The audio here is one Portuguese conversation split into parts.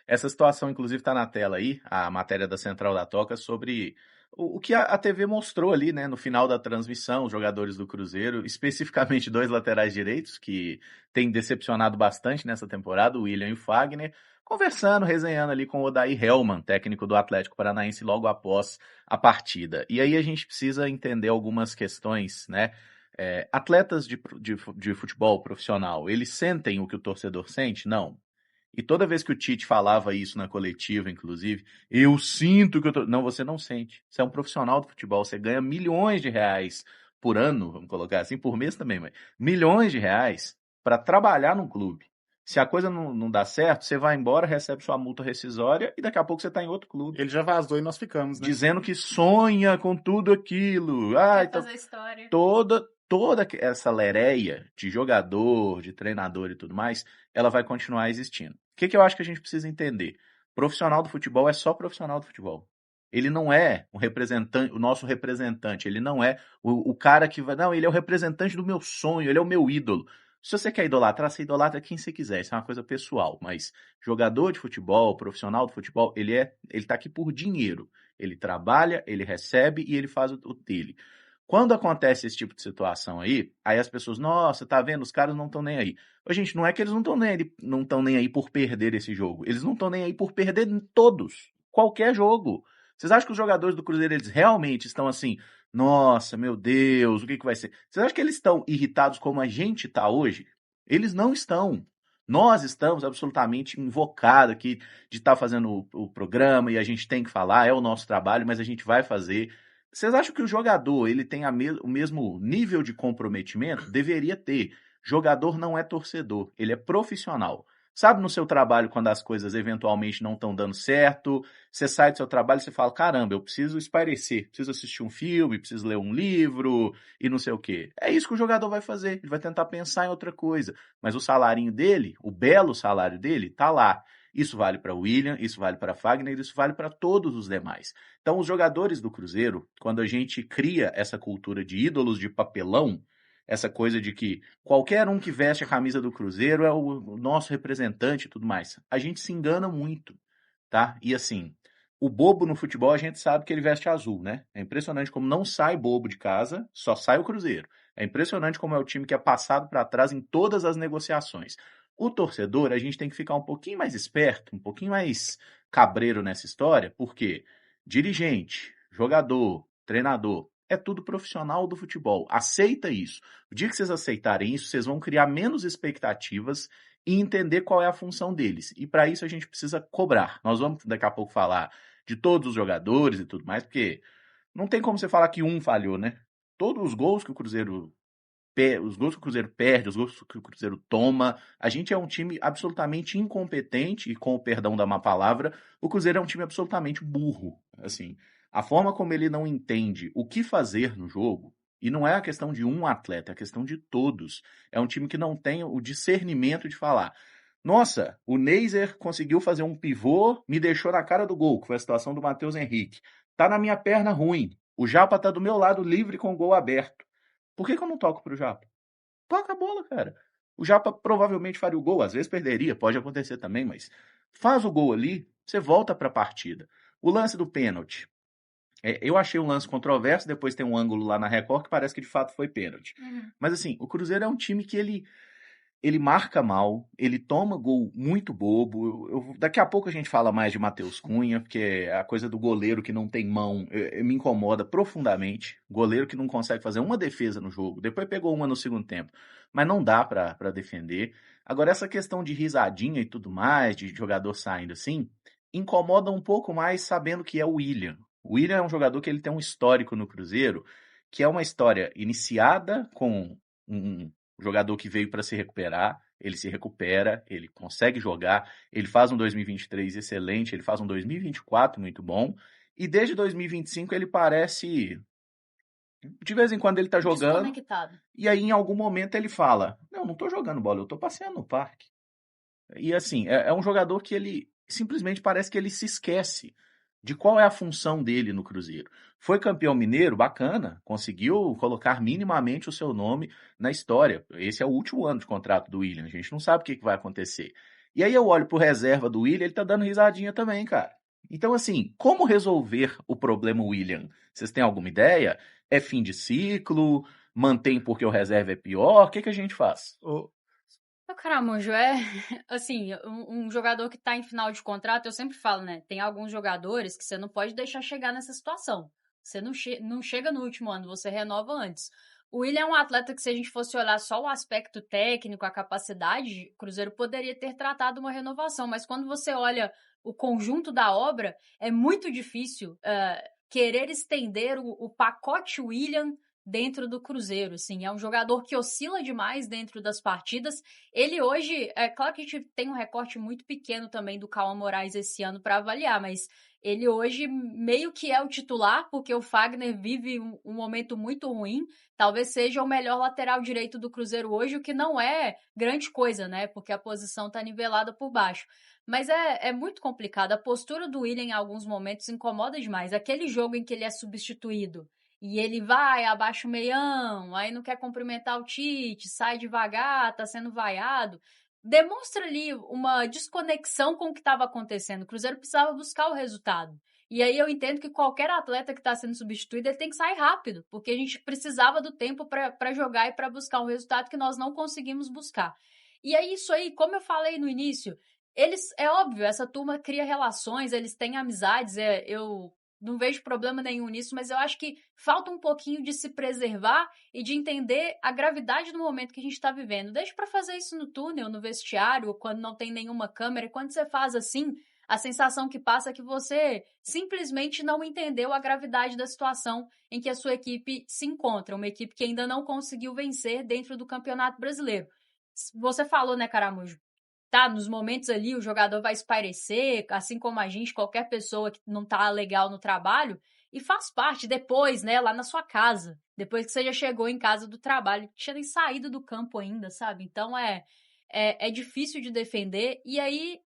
Essa situação, inclusive, está na tela aí, a matéria da Central da Toca, sobre o que a TV mostrou ali, né, no final da transmissão, os jogadores do Cruzeiro, especificamente dois laterais direitos, que têm decepcionado bastante nessa temporada, o William e o Fagner, conversando, resenhando ali com o Odair Hellmann, técnico do Atlético Paranaense, logo após a partida. E aí a gente precisa entender algumas questões, né? Atletas de futebol profissional, eles sentem o que o torcedor sente? Não. E toda vez que o Tite falava isso na coletiva, inclusive, eu sinto que eu tô... Não, você não sente. Você é um profissional do futebol, você ganha milhões de reais por ano, vamos colocar assim, por mês também, mas milhões de reais para trabalhar num clube. Se a coisa não dá certo, você vai embora, recebe sua multa rescisória e daqui a pouco você está em outro clube. Ele já vazou e nós ficamos, né? Dizendo que sonha com tudo aquilo. Ah, Quer então fazer história. toda essa lereia de jogador, de treinador e tudo mais, ela vai continuar existindo. O que eu acho que a gente precisa entender? Profissional do futebol é só profissional do futebol. Ele não é um representante, o nosso representante, ele não é o cara que vai. Não, ele é o representante do meu sonho, ele é o meu ídolo. Se você quer idolatrar, você idolatra quem você quiser, isso é uma coisa pessoal, mas jogador de futebol, profissional do futebol, ele tá aqui por dinheiro. Ele trabalha, ele recebe e ele faz o dele. Quando acontece esse tipo de situação aí as pessoas, nossa, tá vendo? Os caras não estão nem aí. Ô, gente, não é que eles não estão nem aí por perder esse jogo. Eles não estão nem aí por perder todos. Qualquer jogo. Vocês acham que os jogadores do Cruzeiro, eles realmente estão assim, nossa, meu Deus, o que vai ser? Vocês acham que eles estão irritados como a gente tá hoje? Eles não estão. Nós estamos absolutamente invocados aqui de estar fazendo o programa e a gente tem que falar, é o nosso trabalho, mas a gente vai fazer. Vocês acham que o jogador ele tem o mesmo nível de comprometimento? Deveria ter. Jogador não é torcedor, ele é profissional. Sabe no seu trabalho quando as coisas eventualmente não estão dando certo, você sai do seu trabalho e você fala, caramba, eu preciso espairecer, preciso assistir um filme, preciso ler um livro e não sei o quê. É isso que o jogador vai fazer, ele vai tentar pensar em outra coisa. Mas o salarinho dele, o belo salário dele, tá lá. Isso vale para William, isso vale para Fagner, isso vale para todos os demais. Então, os jogadores do Cruzeiro, quando a gente cria essa cultura de ídolos de papelão, essa coisa de que qualquer um que veste a camisa do Cruzeiro é o nosso representante e tudo mais, a gente se engana muito, tá? E assim, o bobo no futebol a gente sabe que ele veste azul, né? É impressionante como não sai bobo de casa, só sai o Cruzeiro. É impressionante como é o time que é passado para trás em todas as negociações. O torcedor, a gente tem que ficar um pouquinho mais esperto, um pouquinho mais cabreiro nessa história, porque dirigente, jogador, treinador, é tudo profissional do futebol. Aceita isso. O dia que vocês aceitarem isso, vocês vão criar menos expectativas e entender qual é a função deles. E para isso a gente precisa cobrar. Nós vamos daqui a pouco falar de todos os jogadores e tudo mais, porque não tem como você falar que um falhou, né? Todos os gols que o Cruzeiro os gols que o Cruzeiro perde, os gols que o Cruzeiro toma. A gente é um time absolutamente incompetente, e com o perdão da má palavra, o Cruzeiro é um time absolutamente burro. Assim, a forma como ele não entende o que fazer no jogo, e não é a questão de um atleta, é a questão de todos. É um time que não tem o discernimento de falar. Nossa, o Neiser conseguiu fazer um pivô, me deixou na cara do gol, que foi a situação do Matheus Henrique. Tá na minha perna ruim. O Japa tá do meu lado livre com o gol aberto. Por que eu não toco pro Japa? Toca a bola, cara. O Japa provavelmente faria o gol, às vezes perderia, pode acontecer também, mas faz o gol ali, você volta para a partida. O lance do pênalti. Eu achei um lance controverso, depois tem um ângulo lá na Record que parece que de fato foi pênalti. Mas assim, o Cruzeiro é um time que ele marca mal, ele toma gol muito bobo. Daqui a pouco a gente fala mais de Matheus Cunha, porque a coisa do goleiro que não tem mão me incomoda profundamente. Goleiro que não consegue fazer uma defesa no jogo. Depois pegou uma no segundo tempo, mas não dá pra defender. Agora, essa questão de risadinha e tudo mais, de jogador saindo assim, incomoda um pouco mais sabendo que é o William. O William é um jogador que ele tem um histórico no Cruzeiro, que é uma história iniciada com um jogador que veio para se recuperar, ele se recupera, ele consegue jogar, ele faz um 2023 excelente, ele faz um 2024 muito bom, e desde 2025 ele parece. De vez em quando ele tá jogando, Desconectado. e aí em algum momento ele fala: não tô jogando bola, eu tô passeando no parque. E assim, é um jogador que ele simplesmente parece que ele se esquece de qual é a função dele no Cruzeiro. Foi campeão mineiro, bacana, conseguiu colocar minimamente o seu nome na história. Esse é o último ano de contrato do William, a gente não sabe o que vai acontecer. E aí eu olho pro reserva do William, ele tá dando risadinha também, cara. Então, assim, como resolver o problema William? Vocês têm alguma ideia? É fim de ciclo? Mantém porque o reserva é pior? O que a gente faz? Caramujo, assim, um jogador que tá em final de contrato, eu sempre falo, né? Tem alguns jogadores que você não pode deixar chegar nessa situação. Você não chega no último ano, você renova antes. O William é um atleta que, se a gente fosse olhar só o aspecto técnico, a capacidade, o Cruzeiro poderia ter tratado uma renovação, mas quando você olha o conjunto da obra, é muito difícil querer estender o pacote William dentro do Cruzeiro, assim, é um jogador que oscila demais dentro das partidas. Ele hoje, é claro que a gente tem um recorte muito pequeno também do Cauã Moraes esse ano para avaliar, mas ele hoje meio que é o titular, porque o Fagner vive um momento muito ruim. Talvez seja o melhor lateral direito do Cruzeiro hoje, o que não é grande coisa, né? Porque a posição tá nivelada por baixo. Mas é muito complicado. A postura do William em alguns momentos incomoda demais. Aquele jogo em que ele é substituído e ele vai, abaixa o meião, aí não quer cumprimentar o Tite, sai devagar, tá sendo vaiado. Demonstra ali uma desconexão com o que estava acontecendo. O Cruzeiro precisava buscar o resultado. E aí eu entendo que qualquer atleta que está sendo substituído, ele tem que sair rápido, porque a gente precisava do tempo para jogar e para buscar um resultado que nós não conseguimos buscar. E é isso aí, como eu falei no início, é óbvio, essa turma cria relações, eles têm amizades, eu não vejo problema nenhum nisso, mas eu acho que falta um pouquinho de se preservar e de entender a gravidade do momento que a gente está vivendo. Deixa para fazer isso no túnel, no vestiário, quando não tem nenhuma câmera. E quando você faz assim, a sensação que passa é que você simplesmente não entendeu a gravidade da situação em que a sua equipe se encontra. Uma equipe que ainda não conseguiu vencer dentro do Campeonato Brasileiro. Você falou, né, Caramujo? Tá, nos momentos ali o jogador vai espairecer, assim como a gente, qualquer pessoa que não tá legal no trabalho, e faz parte depois, né, lá na sua casa, depois que você já chegou em casa do trabalho, tinha nem saído do campo ainda, sabe? Então é difícil de defender, e aí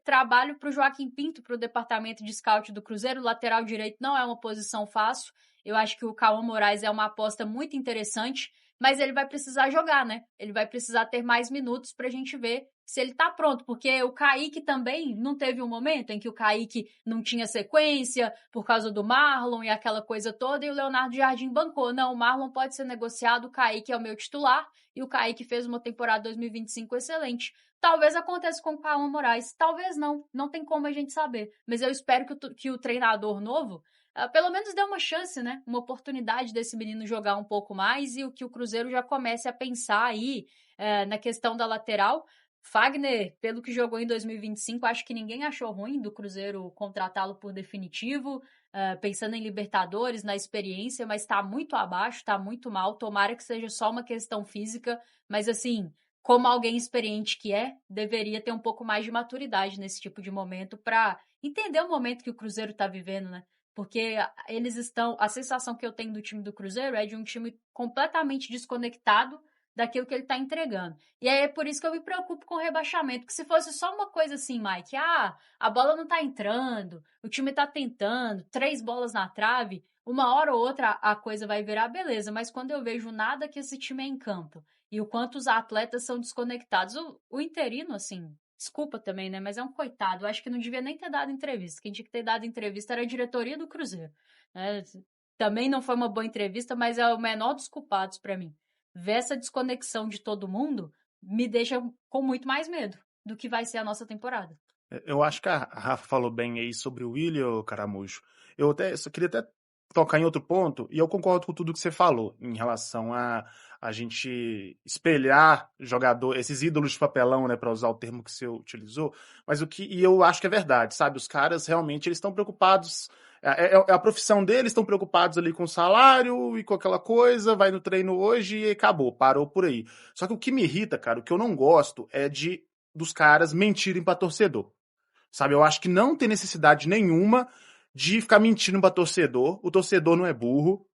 trabalho pro Joaquim Pinto, pro departamento de scout do Cruzeiro, lateral direito não é uma posição fácil, eu acho que o Cauã Moraes é uma aposta muito interessante, mas ele vai precisar jogar, né? Ele vai precisar ter mais minutos pra gente ver se ele tá pronto, porque o Kaique também não teve um momento em que o Kaique não tinha sequência por causa do Marlon e aquela coisa toda, e o Leonardo Jardim bancou. Não, o Marlon pode ser negociado, o Kaique é o meu titular, e o Kaique fez uma temporada 2025 excelente. Talvez aconteça com o Cauã Moraes, talvez não, não tem como a gente saber. Mas eu espero que o treinador novo pelo menos dê uma chance, né? Uma oportunidade desse menino jogar um pouco mais e que o Cruzeiro já comece a pensar aí na questão da lateral. Fagner, pelo que jogou em 2025, acho que ninguém achou ruim do Cruzeiro contratá-lo por definitivo, pensando em Libertadores, na experiência, mas está muito abaixo, está muito mal. Tomara que seja só uma questão física, mas assim, como alguém experiente que deveria ter um pouco mais de maturidade nesse tipo de momento para entender o momento que o Cruzeiro está vivendo, né? Porque eles estão. A sensação que eu tenho do time do Cruzeiro é de um time completamente desconectado daquilo que ele está entregando. E aí é por isso que eu me preocupo com o rebaixamento. Que se fosse só uma coisa assim, Mike, a bola não tá entrando, o time tá tentando, 3 bolas na trave, uma hora ou outra a coisa vai virar beleza. Mas quando eu vejo nada que esse time é em campo e o quanto os atletas são desconectados, o interino, assim, desculpa também, né? Mas é um coitado. Eu acho que não devia nem ter dado entrevista. Quem tinha que ter dado entrevista era a diretoria do Cruzeiro. Né? Também não foi uma boa entrevista, mas é o menor dos culpados para mim. Ver essa desconexão de todo mundo me deixa com muito mais medo do que vai ser a nossa temporada. Eu acho que a Rafa falou bem aí sobre o William, Caramujo. Eu só queria até tocar em outro ponto, e eu concordo com tudo que você falou em relação a gente espelhar jogador, esses ídolos de papelão, né, para usar o termo que você utilizou, mas e eu acho que é verdade, sabe? Os caras realmente eles estão preocupados, é a profissão deles, estão preocupados ali com o salário e com aquela coisa, vai no treino hoje e acabou, parou por aí. Só que o que me irrita, cara, o que eu não gosto é dos caras mentirem para torcedor. Sabe, eu acho que não tem necessidade nenhuma de ficar mentindo para torcedor. O torcedor não é burro.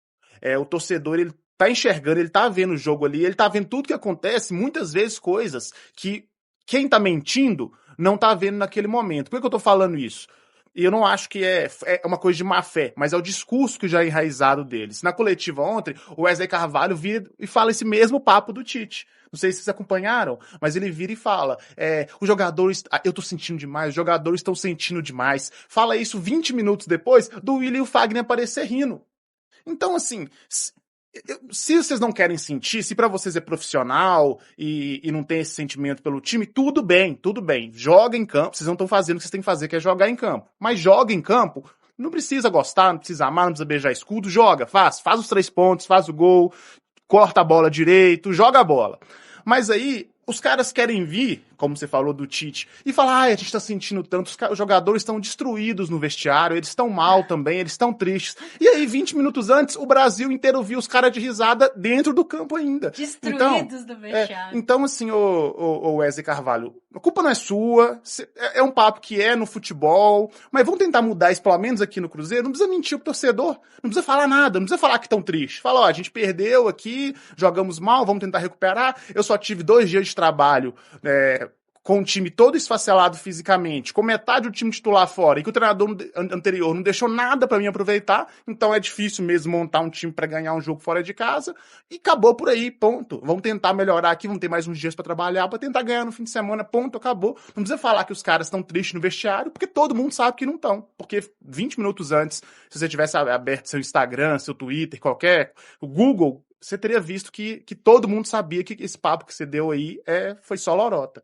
O torcedor, ele tá enxergando, ele tá vendo o jogo ali, ele tá vendo tudo que acontece, muitas vezes coisas que quem tá mentindo não tá vendo naquele momento. Por que eu tô falando isso? E eu não acho que é uma coisa de má fé, mas é o discurso que já é enraizado deles. Na coletiva ontem, o Wesley Carvalho vira e fala esse mesmo papo do Tite. Não sei se vocês acompanharam, mas ele vira e fala: os jogadores, eu tô sentindo demais, os jogadores estão sentindo demais. Fala isso 20 minutos depois do Willian e o Fagner aparecer rindo. Então, assim, se vocês não querem sentir, se pra vocês é profissional e não tem esse sentimento pelo time, tudo bem, tudo bem. Joga em campo, vocês não estão fazendo o que vocês têm que fazer, que é jogar em campo. Mas joga em campo, não precisa gostar, não precisa amar, não precisa beijar escudo, joga, faz os 3 pontos, faz o gol, corta a bola direito, joga a bola. Mas aí, os caras querem vir, como você falou do Tite, e falar, a gente tá sentindo tanto, os jogadores estão destruídos no vestiário, eles estão mal também, eles estão tristes. E aí, 20 minutos antes, o Brasil inteiro viu os caras de risada dentro do campo ainda. Destruídos do vestiário. Então, assim, o Wesley Carvalho, a culpa não é sua, é um papo que é no futebol, mas vamos tentar mudar isso, pelo menos aqui no Cruzeiro. Não precisa mentir pro torcedor, não precisa falar nada, não precisa falar que estão tristes. Fala, a gente perdeu aqui, jogamos mal, vamos tentar recuperar. Eu só tive 2 dias de trabalho, com o time todo esfacelado fisicamente, com metade do time titular fora, e que o treinador anterior não deixou nada pra mim aproveitar, então é difícil mesmo montar um time pra ganhar um jogo fora de casa, e acabou por aí, ponto. Vamos tentar melhorar aqui, vamos ter mais uns dias pra trabalhar, pra tentar ganhar no fim de semana, ponto, acabou. Não precisa falar que os caras estão tristes no vestiário, porque todo mundo sabe que não estão. Porque 20 minutos antes, se você tivesse aberto seu Instagram, seu Twitter, o Google, você teria visto que todo mundo sabia que esse papo que você deu aí foi só lorota.